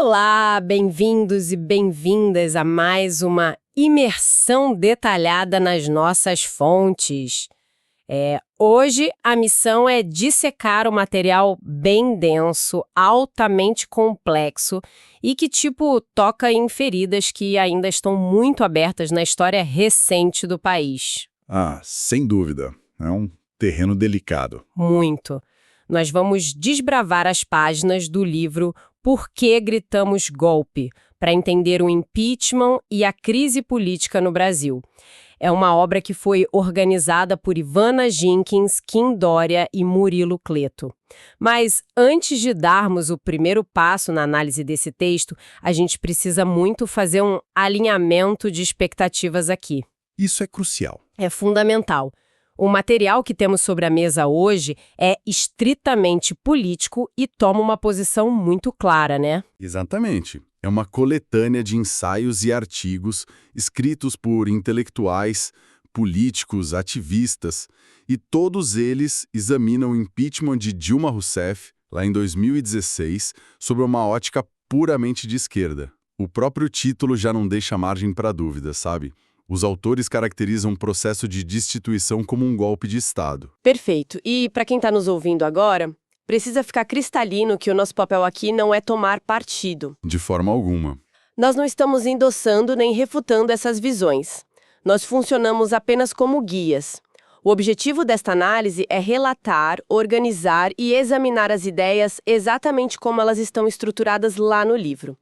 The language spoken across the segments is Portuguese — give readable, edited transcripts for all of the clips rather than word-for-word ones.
Olá, bem-vindos e bem-vindas a mais uma imersão detalhada nas nossas fontes. Hoje a missão é dissecar um material bem denso, altamente complexo e que, toca em feridas que ainda estão muito abertas na história recente do país. Sem dúvida. É um terreno delicado. Muito. Nós vamos desbravar as páginas do livro Por que Gritamos Golpe? Para entender o impeachment e a crise política no Brasil. É uma obra que foi organizada por Ivana Jenkins, Kim Dória e Murilo Cleto. Mas antes de darmos o primeiro passo na análise desse texto, a gente precisa muito fazer um alinhamento de expectativas aqui. Isso é crucial. É fundamental. O material que temos sobre a mesa hoje é estritamente político e toma uma posição muito clara, né? Exatamente. É uma coletânea de ensaios e artigos escritos por intelectuais, políticos, ativistas, e todos eles examinam o impeachment de Dilma Rousseff, lá em 2016, sob uma ótica puramente de esquerda. O próprio título já não deixa margem para dúvida, sabe? Os autores caracterizam o processo de destituição como um golpe de Estado. Perfeito. E para quem está nos ouvindo agora, precisa ficar cristalino que o nosso papel aqui não é tomar partido. De forma alguma. Nós não estamos endossando nem refutando essas visões. Nós funcionamos apenas como guias. O objetivo desta análise é relatar, organizar e examinar as ideias exatamente como elas estão estruturadas lá no livro.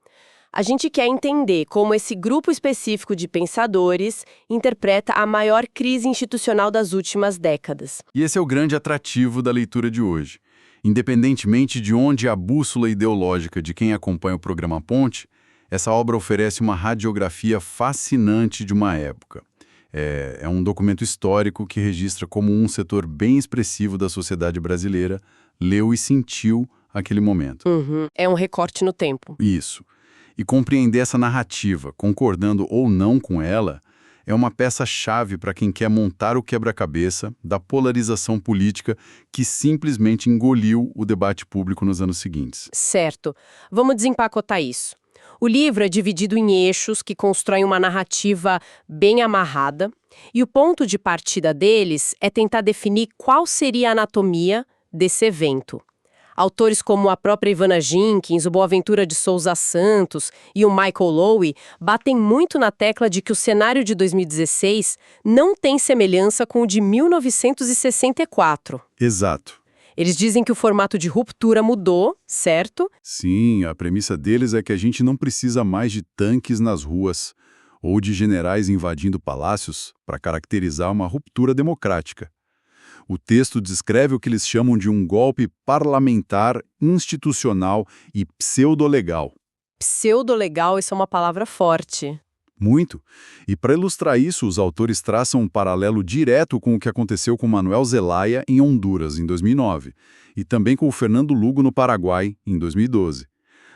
A gente quer entender como esse grupo específico de pensadores interpreta a maior crise institucional das últimas décadas. E esse é o grande atrativo da leitura de hoje. Independentemente de onde a bússola ideológica de quem acompanha o programa Ponte, essa obra oferece uma radiografia fascinante de uma época. É um documento histórico que registra como um setor bem expressivo da sociedade brasileira leu e sentiu aquele momento. É um recorte no tempo. Isso. E compreender essa narrativa, concordando ou não com ela, é uma peça-chave para quem quer montar o quebra-cabeça da polarização política que simplesmente engoliu o debate público nos anos seguintes. Certo. Vamos desempacotar isso. O livro é dividido em eixos que constroem uma narrativa bem amarrada, e o ponto de partida deles é tentar definir qual seria a anatomia desse evento. Autores como a própria Ivana Jenkins, o Boaventura de Souza Santos e o Michael Lowy batem muito na tecla de que o cenário de 2016 não tem semelhança com o de 1964. Exato. Eles dizem que o formato de ruptura mudou, certo? Sim, a premissa deles é que a gente não precisa mais de tanques nas ruas ou de generais invadindo palácios para caracterizar uma ruptura democrática. O texto descreve o que eles chamam de um golpe parlamentar, institucional e pseudolegal. Pseudolegal, isso é uma palavra forte. Muito. E para ilustrar isso, os autores traçam um paralelo direto com o que aconteceu com Manuel Zelaya em Honduras, em 2009, e também com o Fernando Lugo no Paraguai, em 2012.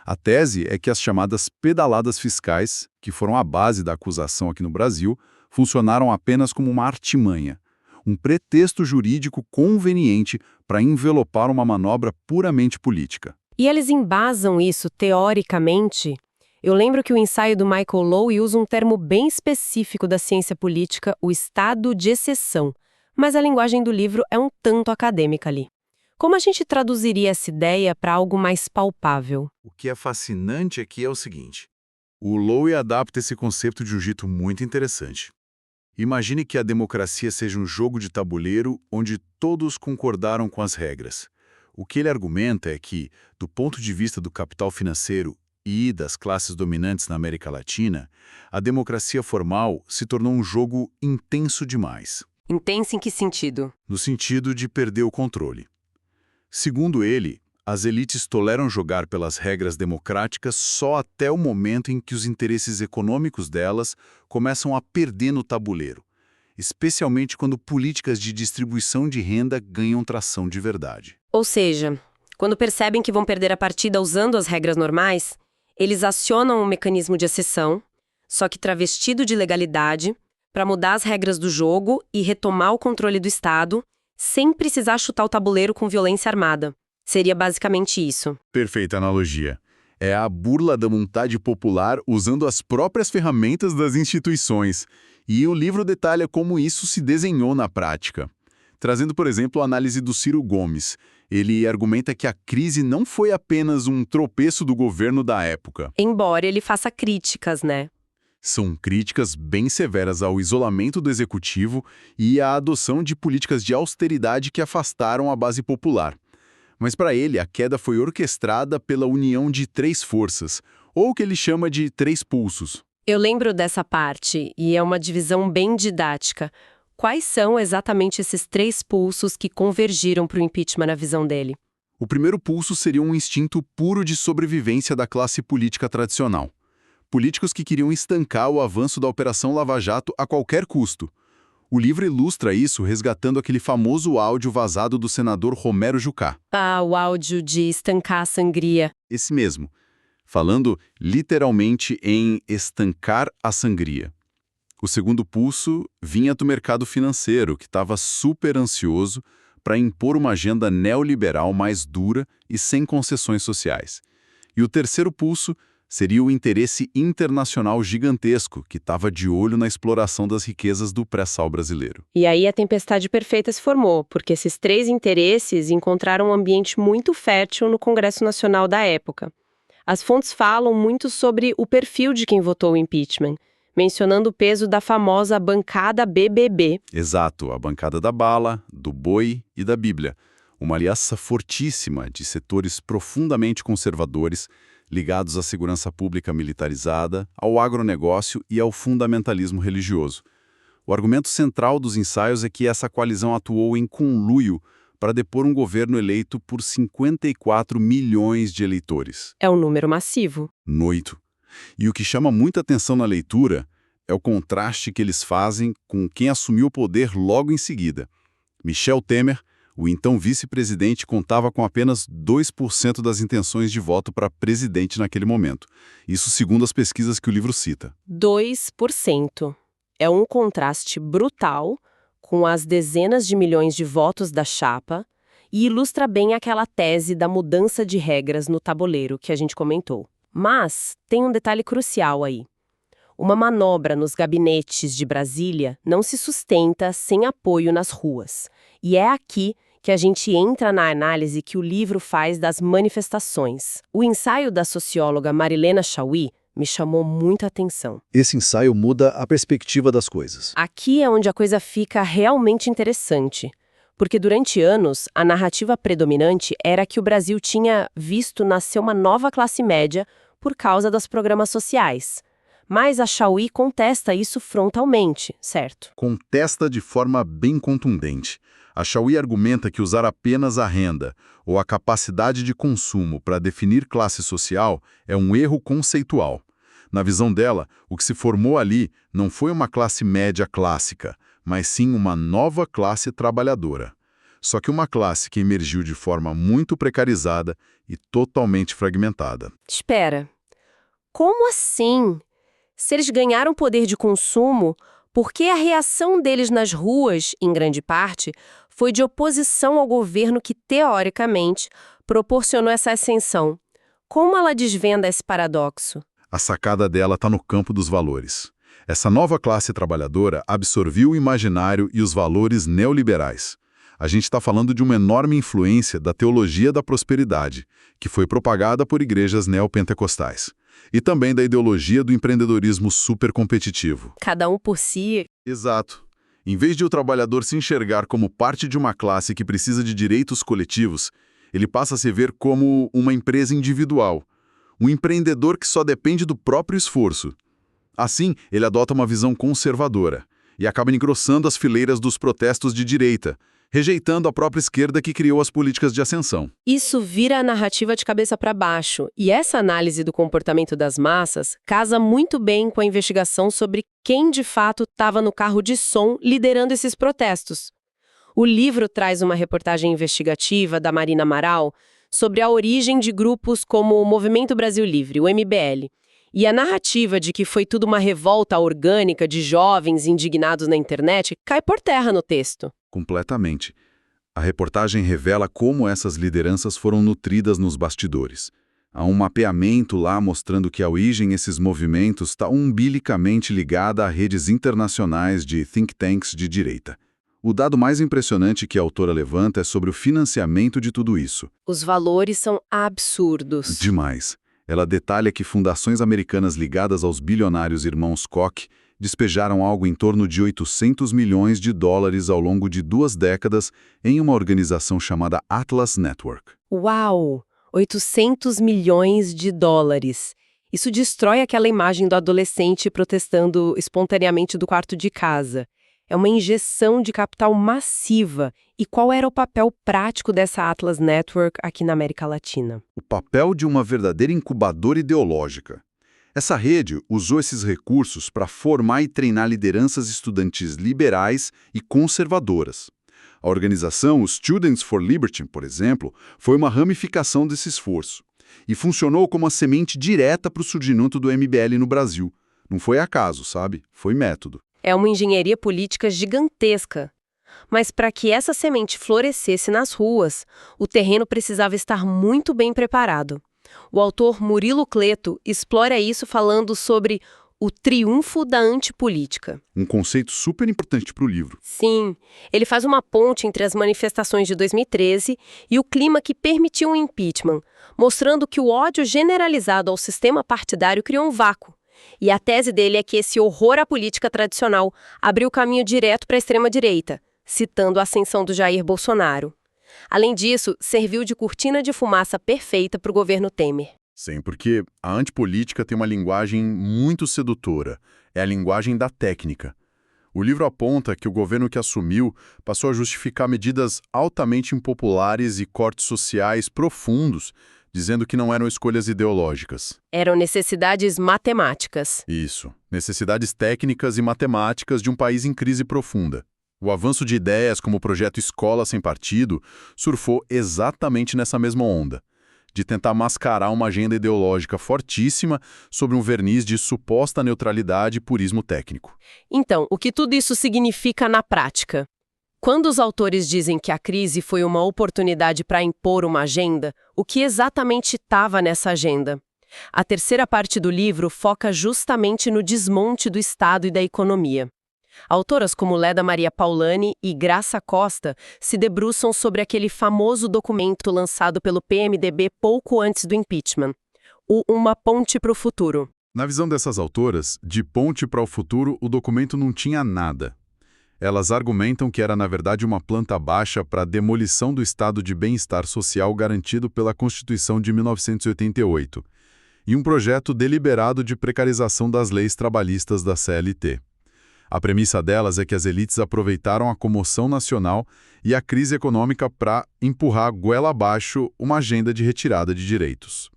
A tese é que as chamadas pedaladas fiscais, que foram a base da acusação aqui no Brasil, funcionaram apenas como uma artimanha. Um pretexto jurídico conveniente para envelopar uma manobra puramente política. E eles embasam isso teoricamente? Eu lembro que o ensaio do Michael Lowy usa um termo bem específico da ciência política, o estado de exceção, mas a linguagem do livro é um tanto acadêmica ali. Como a gente traduziria essa ideia para algo mais palpável? O que é fascinante aqui é o seguinte. O Lowy adapta esse conceito de um jeito muito interessante. Imagine que a democracia seja um jogo de tabuleiro onde todos concordaram com as regras. O que ele argumenta é que, do ponto de vista do capital financeiro e das classes dominantes na América Latina, a democracia formal se tornou um jogo intenso demais. Intenso em que sentido? No sentido de perder o controle. Segundo ele, as elites toleram jogar pelas regras democráticas só até o momento em que os interesses econômicos delas começam a perder no tabuleiro, especialmente quando políticas de distribuição de renda ganham tração de verdade. Ou seja, quando percebem que vão perder a partida usando as regras normais, eles acionam um mecanismo de exceção, só que travestido de legalidade, para mudar as regras do jogo e retomar o controle do Estado, sem precisar chutar o tabuleiro com violência armada. Seria basicamente isso. Perfeita analogia. É a burla da vontade popular usando as próprias ferramentas das instituições. E o livro detalha como isso se desenhou na prática. Trazendo, por exemplo, a análise do Ciro Gomes. Ele argumenta que a crise não foi apenas um tropeço do governo da época. Embora ele faça críticas, né? São críticas bem severas ao isolamento do executivo e à adoção de políticas de austeridade que afastaram a base popular. Mas para ele, a queda foi orquestrada pela união de três forças, ou o que ele chama de três pulsos. Eu lembro dessa parte, e é uma divisão bem didática. Quais são exatamente esses três pulsos que convergiram para o impeachment na visão dele? O primeiro pulso seria um instinto puro de sobrevivência da classe política tradicional. Políticos que queriam estancar o avanço da Operação Lava Jato a qualquer custo. O livro ilustra isso resgatando aquele famoso áudio vazado do senador Romero Jucá. Ah, o áudio de estancar a sangria. Esse mesmo, falando literalmente em estancar a sangria. O segundo pulso vinha do mercado financeiro, que estava super ansioso para impor uma agenda neoliberal mais dura e sem concessões sociais. E o terceiro pulso seria o interesse internacional gigantesco, que estava de olho na exploração das riquezas do pré-sal brasileiro. E aí a tempestade perfeita se formou, porque esses três interesses encontraram um ambiente muito fértil no Congresso Nacional da época. As fontes falam muito sobre o perfil de quem votou o impeachment, mencionando o peso da famosa bancada BBB. Exato, a bancada da bala, do boi e da Bíblia. Uma aliança fortíssima de setores profundamente conservadores, ligados à segurança pública militarizada, ao agronegócio e ao fundamentalismo religioso. O argumento central dos ensaios é que essa coalizão atuou em conluio para depor um governo eleito por 54 milhões de eleitores. É um número massivo. Noito. E o que chama muita atenção na leitura é o contraste que eles fazem com quem assumiu o poder logo em seguida. Michel Temer, o então vice-presidente, contava com apenas 2% das intenções de voto para presidente naquele momento. Isso segundo as pesquisas que o livro cita. 2%. É um contraste brutal com as dezenas de milhões de votos da chapa e ilustra bem aquela tese da mudança de regras no tabuleiro que a gente comentou. Mas tem um detalhe crucial aí. Uma manobra nos gabinetes de Brasília não se sustenta sem apoio nas ruas. E é aqui que a gente entra na análise que o livro faz das manifestações. O ensaio da socióloga Marilena Chaui me chamou muita atenção. Esse ensaio muda a perspectiva das coisas. Aqui é onde a coisa fica realmente interessante. Porque durante anos, a narrativa predominante era que o Brasil tinha visto nascer uma nova classe média por causa dos programas sociais. Mas a Chaui contesta isso frontalmente, certo? Contesta de forma bem contundente. A Chaui argumenta que usar apenas a renda ou a capacidade de consumo para definir classe social é um erro conceitual. Na visão dela, o que se formou ali não foi uma classe média clássica, mas sim uma nova classe trabalhadora. Só que uma classe que emergiu de forma muito precarizada e totalmente fragmentada. Espera, como assim? Se eles ganharam poder de consumo, por que a reação deles nas ruas, em grande parte, foi de oposição ao governo que, teoricamente, proporcionou essa ascensão? Como ela desvenda esse paradoxo? A sacada dela está no campo dos valores. Essa nova classe trabalhadora absorveu o imaginário e os valores neoliberais. A gente está falando de uma enorme influência da teologia da prosperidade, que foi propagada por igrejas neopentecostais. E também da ideologia do empreendedorismo supercompetitivo. Cada um por si. Exato. Em vez de o trabalhador se enxergar como parte de uma classe que precisa de direitos coletivos, ele passa a se ver como uma empresa individual, um empreendedor que só depende do próprio esforço. Assim, ele adota uma visão conservadora e acaba engrossando as fileiras dos protestos de direita, rejeitando a própria esquerda que criou as políticas de ascensão. Isso vira a narrativa de cabeça para baixo, e essa análise do comportamento das massas casa muito bem com a investigação sobre quem de fato estava no carro de som liderando esses protestos. O livro traz uma reportagem investigativa da Marina Amaral sobre a origem de grupos como o Movimento Brasil Livre, o MBL, e a narrativa de que foi tudo uma revolta orgânica de jovens indignados na internet cai por terra no texto. Completamente. A reportagem revela como essas lideranças foram nutridas nos bastidores. Há um mapeamento lá mostrando que a origem desses movimentos está umbilicamente ligada a redes internacionais de think tanks de direita. O dado mais impressionante que a autora levanta é sobre o financiamento de tudo isso. Os valores são absurdos. Demais. Ela detalha que fundações americanas ligadas aos bilionários irmãos Koch despejaram algo em torno de 800 milhões de dólares ao longo de 2 décadas em uma organização chamada Atlas Network. Uau! 800 milhões de dólares. Isso destrói aquela imagem do adolescente protestando espontaneamente do quarto de casa. É uma injeção de capital massiva. E qual era o papel prático dessa Atlas Network aqui na América Latina? O papel de uma verdadeira incubadora ideológica. Essa rede usou esses recursos para formar e treinar lideranças estudantis liberais e conservadoras. A organização Students for Liberty, por exemplo, foi uma ramificação desse esforço e funcionou como uma semente direta para o surgimento do MBL no Brasil. Não foi acaso, sabe? Foi método. É uma engenharia política gigantesca. Mas para que essa semente florescesse nas ruas, o terreno precisava estar muito bem preparado. O autor Murilo Cleto explora isso falando sobre o triunfo da antipolítica. Um conceito super importante para o livro. Sim, ele faz uma ponte entre as manifestações de 2013 e o clima que permitiu o impeachment, mostrando que o ódio generalizado ao sistema partidário criou um vácuo. E a tese dele é que esse horror à política tradicional abriu caminho direto para a extrema-direita, citando a ascensão do Jair Bolsonaro. Além disso, serviu de cortina de fumaça perfeita para o governo Temer. Sim, porque a antipolítica tem uma linguagem muito sedutora. É a linguagem da técnica. O livro aponta que o governo que assumiu passou a justificar medidas altamente impopulares e cortes sociais profundos, dizendo que não eram escolhas ideológicas. Eram necessidades matemáticas. Isso, necessidades técnicas e matemáticas de um país em crise profunda. O avanço de ideias como o projeto Escola Sem Partido surfou exatamente nessa mesma onda, de tentar mascarar uma agenda ideológica fortíssima sobre um verniz de suposta neutralidade e purismo técnico. Então, o que tudo isso significa na prática? Quando os autores dizem que a crise foi uma oportunidade para impor uma agenda, o que exatamente estava nessa agenda? A terceira parte do livro foca justamente no desmonte do Estado e da economia. Autoras como Leda Maria Paulani e Graça Costa se debruçam sobre aquele famoso documento lançado pelo PMDB pouco antes do impeachment, o Uma Ponte para o Futuro. Na visão dessas autoras, de ponte para o futuro, o documento não tinha nada. Elas argumentam que era, na verdade, uma planta baixa para a demolição do estado de bem-estar social garantido pela Constituição de 1988 e um projeto deliberado de precarização das leis trabalhistas da CLT. A premissa delas é que as elites aproveitaram a comoção nacional e a crise econômica para empurrar goela abaixo uma agenda de retirada de direitos,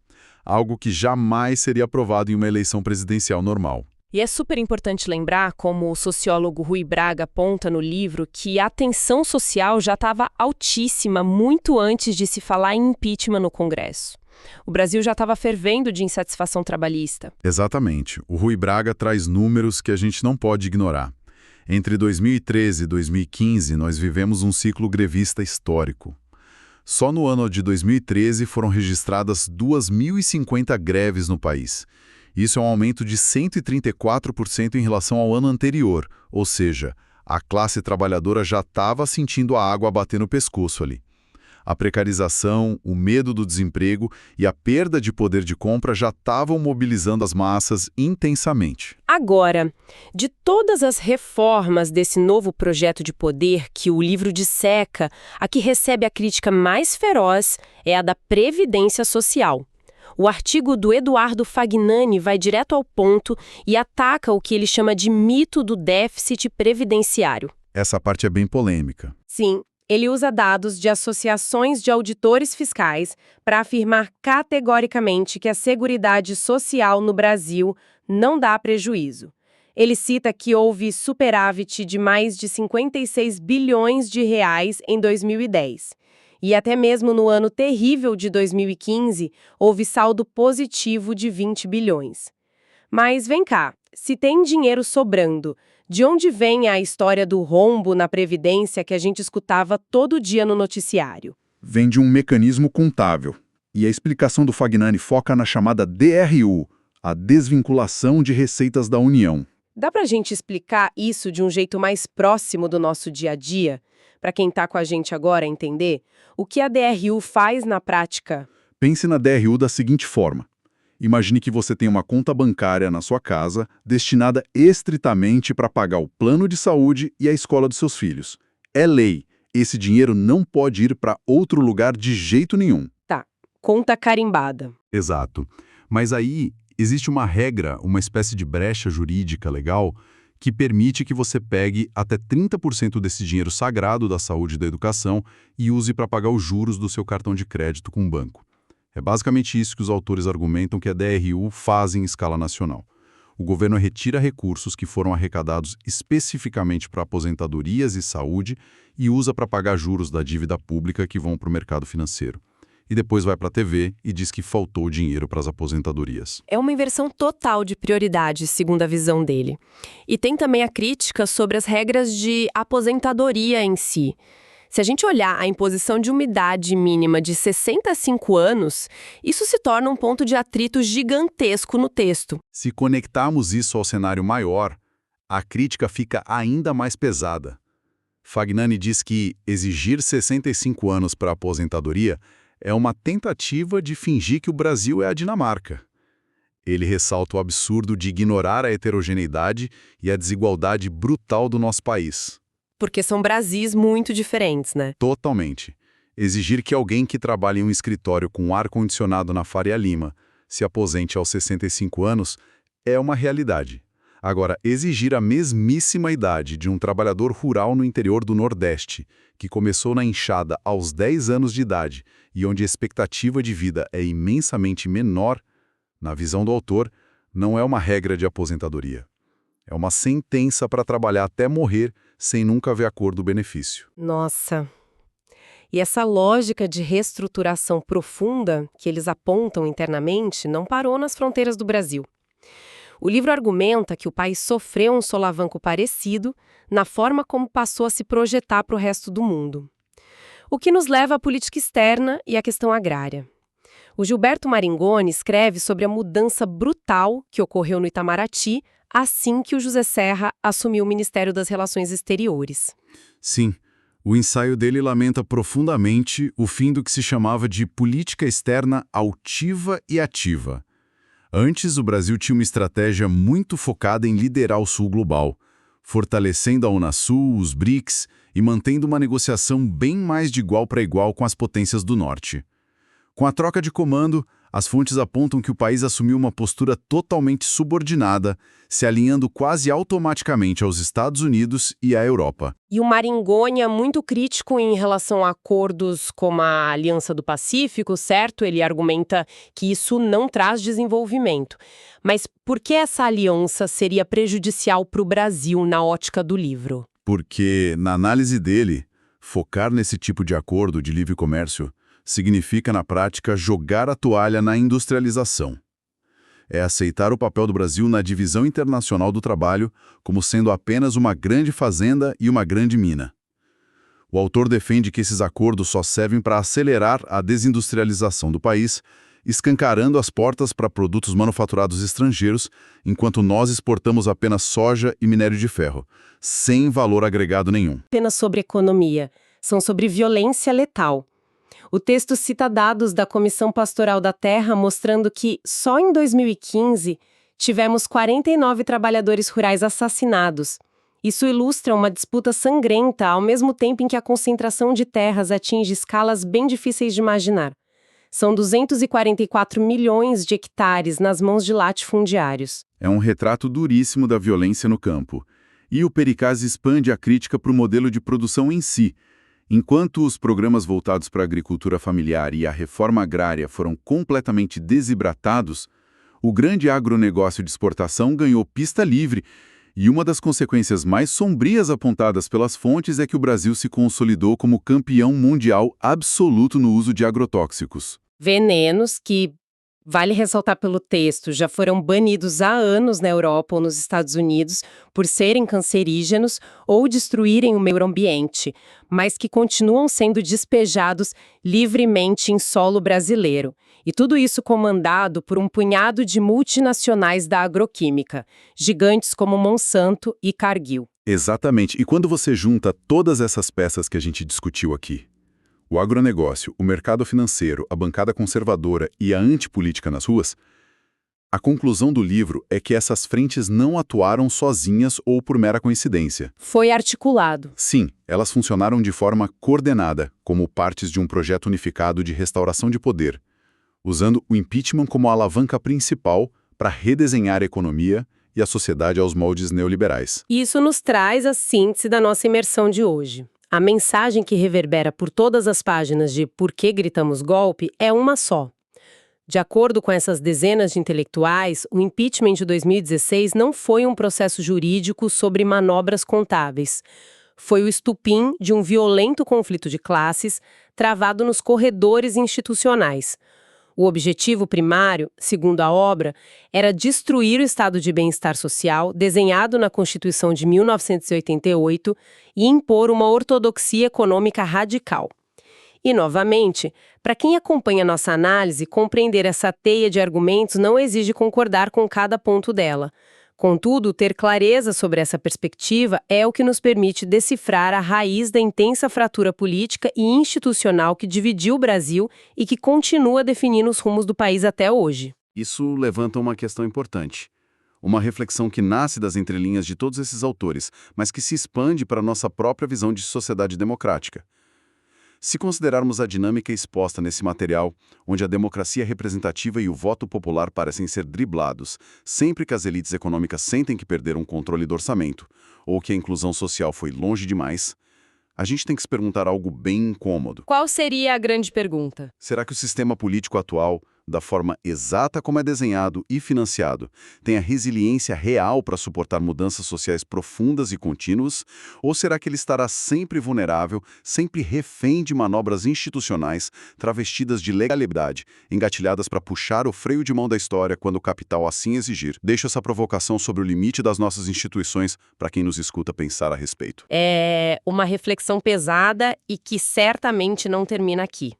algo que jamais seria aprovado em uma eleição presidencial normal. E é super importante lembrar, como o sociólogo Rui Braga aponta no livro, que a tensão social já estava altíssima muito antes de se falar em impeachment no Congresso. O Brasil já estava fervendo de insatisfação trabalhista. Exatamente. O Rui Braga traz números que a gente não pode ignorar. Entre 2013 e 2015, nós vivemos um ciclo grevista histórico. Só no ano de 2013 foram registradas 2.050 greves no país. Isso é um aumento de 134% em relação ao ano anterior, ou seja, a classe trabalhadora já estava sentindo a água bater no pescoço ali. A precarização, o medo do desemprego e a perda de poder de compra já estavam mobilizando as massas intensamente. Agora, de todas as reformas desse novo projeto de poder que o livro disseca, a que recebe a crítica mais feroz é a da Previdência Social. O artigo do Eduardo Fagnani vai direto ao ponto e ataca o que ele chama de mito do déficit previdenciário. Essa parte é bem polêmica. Sim, ele usa dados de associações de auditores fiscais para afirmar categoricamente que a Seguridade Social no Brasil não dá prejuízo. Ele cita que houve superávit de mais de 56 bilhões de reais em 2010. E até mesmo no ano terrível de 2015, houve saldo positivo de 20 bilhões. Mas vem cá, se tem dinheiro sobrando, de onde vem a história do rombo na Previdência que a gente escutava todo dia no noticiário? Vem de um mecanismo contábil. E a explicação do Fagnani foca na chamada DRU, a desvinculação de receitas da União. Dá pra gente explicar isso de um jeito mais próximo do nosso dia a dia? Para quem tá com a gente agora entender? O que a DRU faz na prática? Pense na DRU da seguinte forma. Imagine que você tem uma conta bancária na sua casa destinada estritamente para pagar o plano de saúde e a escola dos seus filhos. É lei. Esse dinheiro não pode ir para outro lugar de jeito nenhum. Tá, conta carimbada. Exato. Mas aí existe uma regra, uma espécie de brecha jurídica legal, que permite que você pegue até 30% desse dinheiro sagrado da saúde e da educação e use para pagar os juros do seu cartão de crédito com o banco. É basicamente isso que os autores argumentam que a DRU faz em escala nacional. O governo retira recursos que foram arrecadados especificamente para aposentadorias e saúde e usa para pagar juros da dívida pública que vão para o mercado financeiro. E depois vai para a TV e diz que faltou dinheiro para as aposentadorias. É uma inversão total de prioridades, segundo a visão dele. E tem também a crítica sobre as regras de aposentadoria em si. Se a gente olhar a imposição de uma idade mínima de 65 anos, isso se torna um ponto de atrito gigantesco no texto. Se conectarmos isso ao cenário maior, a crítica fica ainda mais pesada. Fagnani diz que exigir 65 anos para a aposentadoria é uma tentativa de fingir que o Brasil é a Dinamarca. Ele ressalta o absurdo de ignorar a heterogeneidade e a desigualdade brutal do nosso país. Porque são Brasis muito diferentes, né? Totalmente. Exigir que alguém que trabalha em um escritório com ar-condicionado na Faria Lima se aposente aos 65 anos é uma realidade. Agora, exigir a mesmíssima idade de um trabalhador rural no interior do Nordeste, que começou na enxada aos 10 anos de idade e onde a expectativa de vida é imensamente menor, na visão do autor, não é uma regra de aposentadoria. É uma sentença para trabalhar até morrer sem nunca ver a cor do benefício. Nossa. E essa lógica de reestruturação profunda que eles apontam internamente não parou nas fronteiras do Brasil. O livro argumenta que o país sofreu um solavanco parecido na forma como passou a se projetar para o resto do mundo. O que nos leva à política externa e à questão agrária. O Gilberto Maringoni escreve sobre a mudança brutal que ocorreu no Itamaraty assim que o José Serra assumiu o Ministério das Relações Exteriores. Sim, o ensaio dele lamenta profundamente o fim do que se chamava de política externa altiva e ativa. Antes, o Brasil tinha uma estratégia muito focada em liderar o Sul global, fortalecendo a Unasul, os BRICS e mantendo uma negociação bem mais de igual para igual com as potências do Norte. Com a troca de comando, as fontes apontam que o país assumiu uma postura totalmente subordinada, se alinhando quase automaticamente aos Estados Unidos e à Europa. E o Maringoni é muito crítico em relação a acordos como a Aliança do Pacífico, certo? Ele argumenta que isso não traz desenvolvimento. Mas por que essa aliança seria prejudicial para o Brasil na ótica do livro? Porque, na análise dele, focar nesse tipo de acordo de livre comércio significa, na prática, jogar a toalha na industrialização. É aceitar o papel do Brasil na divisão internacional do trabalho como sendo apenas uma grande fazenda e uma grande mina. O autor defende que esses acordos só servem para acelerar a desindustrialização do país, escancarando as portas para produtos manufaturados estrangeiros, enquanto nós exportamos apenas soja e minério de ferro, sem valor agregado nenhum. Apenas sobre economia, são sobre violência letal. O texto cita dados da Comissão Pastoral da Terra mostrando que, só em 2015, tivemos 49 trabalhadores rurais assassinados. Isso ilustra uma disputa sangrenta ao mesmo tempo em que a concentração de terras atinge escalas bem difíceis de imaginar. São 244 milhões de hectares nas mãos de latifundiários. É um retrato duríssimo da violência no campo. E o Pericaz expande a crítica para o modelo de produção em si. Enquanto os programas voltados para a agricultura familiar e a reforma agrária foram completamente desidratados, o grande agronegócio de exportação ganhou pista livre, e uma das consequências mais sombrias apontadas pelas fontes é que o Brasil se consolidou como campeão mundial absoluto no uso de agrotóxicos. Venenos que, Vale ressaltar pelo texto, já foram banidos há anos na Europa ou nos Estados Unidos por serem cancerígenos ou destruírem o meio ambiente, mas que continuam sendo despejados livremente em solo brasileiro. E tudo isso comandado por um punhado de multinacionais da agroquímica, gigantes como Monsanto e Cargill. Exatamente. E quando você junta todas essas peças que a gente discutiu aqui, o agronegócio, o mercado financeiro, a bancada conservadora e a antipolítica nas ruas, a conclusão do livro é que essas frentes não atuaram sozinhas ou por mera coincidência. Foi articulado. Sim, elas funcionaram de forma coordenada, como partes de um projeto unificado de restauração de poder, usando o impeachment como a alavanca principal para redesenhar a economia e a sociedade aos moldes neoliberais. Isso nos traz a síntese da nossa imersão de hoje. A mensagem que reverbera por todas as páginas de Por que Gritamos Golpe é uma só. De acordo com essas dezenas de intelectuais, o impeachment de 2016 não foi um processo jurídico sobre manobras contábeis. Foi o estupim de um violento conflito de classes travado nos corredores institucionais. O objetivo primário, segundo a obra, era destruir o estado de bem-estar social desenhado na Constituição de 1988 e impor uma ortodoxia econômica radical. E, novamente, para quem acompanha nossa análise, compreender essa teia de argumentos não exige concordar com cada ponto dela. Contudo, ter clareza sobre essa perspectiva é o que nos permite decifrar a raiz da intensa fratura política e institucional que dividiu o Brasil e que continua definindo os rumos do país até hoje. Isso levanta uma questão importante. Uma reflexão que nasce das entrelinhas de todos esses autores, mas que se expande para a nossa própria visão de sociedade democrática. Se considerarmos a dinâmica exposta nesse material, onde a democracia representativa e o voto popular parecem ser driblados, sempre que as elites econômicas sentem que perderam o controle do orçamento, ou que a inclusão social foi longe demais, a gente tem que se perguntar algo bem incômodo. Qual seria a grande pergunta? Será que o sistema político atual, da forma exata como é desenhado e financiado, tem a resiliência real para suportar mudanças sociais profundas e contínuas? Ou será que ele estará sempre vulnerável, sempre refém de manobras institucionais, travestidas de legalidade, engatilhadas para puxar o freio de mão da história quando o capital assim exigir? Deixo essa provocação sobre o limite das nossas instituições para quem nos escuta pensar a respeito. É uma reflexão pesada e que certamente não termina aqui.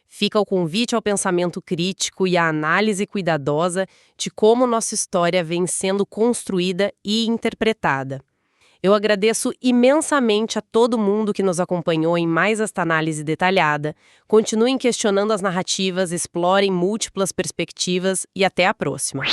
Fica o convite ao pensamento crítico e à análise cuidadosa de como nossa história vem sendo construída e interpretada. Eu agradeço imensamente a todo mundo que nos acompanhou em mais esta análise detalhada. Continuem questionando as narrativas, explorem múltiplas perspectivas e até a próxima.